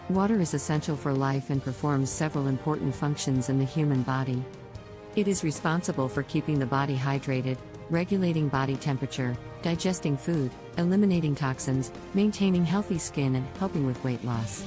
Water is essential for life and performs several important functions in the human body. It is responsible for keeping the body hydrated, regulating body temperature, digesting food, eliminating toxins, maintaining healthy skin, and helping with weight loss.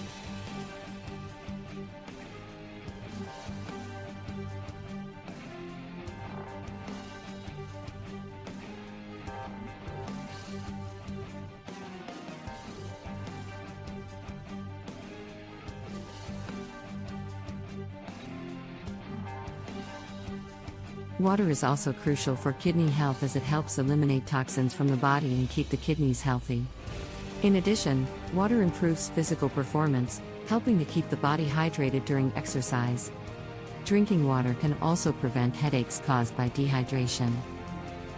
Water is also crucial for kidney health as it helps eliminate toxins from the body and keep the kidneys healthy. In addition, water improves physical performance, helping to keep the body hydrated during exercise. Drinking water can also prevent headaches caused by dehydration.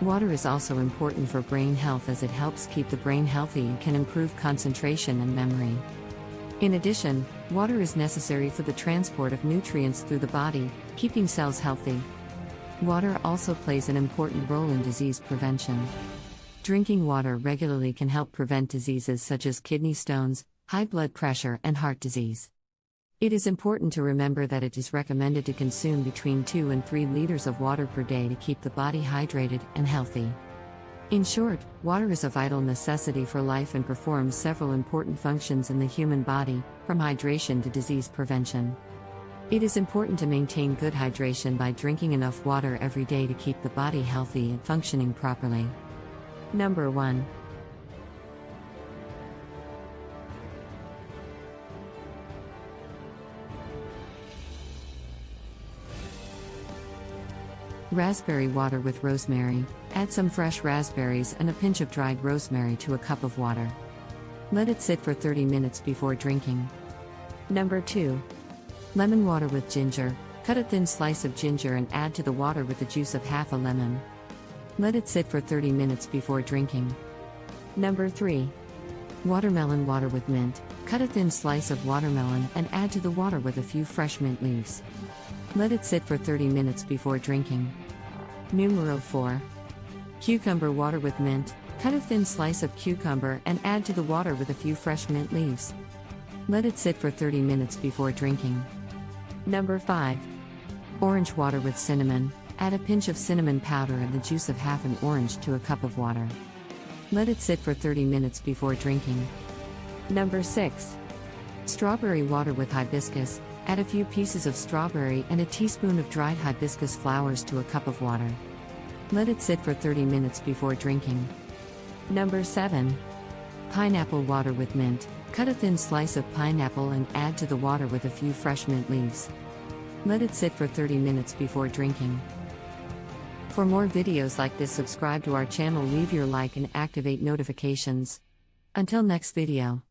Water is also important for brain health as it helps keep the brain healthy and can improve concentration and memory. In addition, water is necessary for the transport of nutrients through the body, keeping cells healthy. Water also plays an important role in disease prevention. Drinking water regularly can help prevent diseases such as kidney stones, high blood pressure, and heart disease. It is important to remember that it is recommended to consume between 2 and 3 liters of water per day to keep the body hydrated and healthy. In short, water is a vital necessity for life and performs several important functions in the human body, from hydration to disease prevention. It is important to maintain good hydration by drinking enough water every day to keep the body healthy and functioning properly. Number 1. Raspberry water with rosemary. Add some fresh raspberries and a pinch of dried rosemary to a cup of water. Let it sit for 30 minutes before drinking. Number 2. Lemon water with ginger. Cut a thin slice of ginger and add to the water with the juice of half a lemon. Let it sit for 30 minutes before drinking. Number 3. Watermelon water with mint. Cut a thin slice of watermelon and add to the water with a few fresh mint leaves. Let it sit for 30 minutes before drinking. Numero 4. Cucumber water with mint. Cut a thin slice of cucumber and add to the water with a few fresh mint leaves. Let it sit for 30 minutes before drinking. Number 5. Orange water with cinnamon. Add a pinch of cinnamon powder and the juice of half an orange to a cup of water. Let it sit for 30 minutes before drinking. Number 6. Strawberry water with hibiscus. Add a few pieces of strawberry and a teaspoon of dried hibiscus flowers to a cup of water. Let it sit for 30 minutes before drinking. Number 7. Pineapple water with mint. Cut a thin slice of pineapple and add to the water with a few fresh mint leaves. Let it sit for 30 minutes before drinking. For more videos like this, subscribe to our channel, leave your like and activate notifications. Until next video.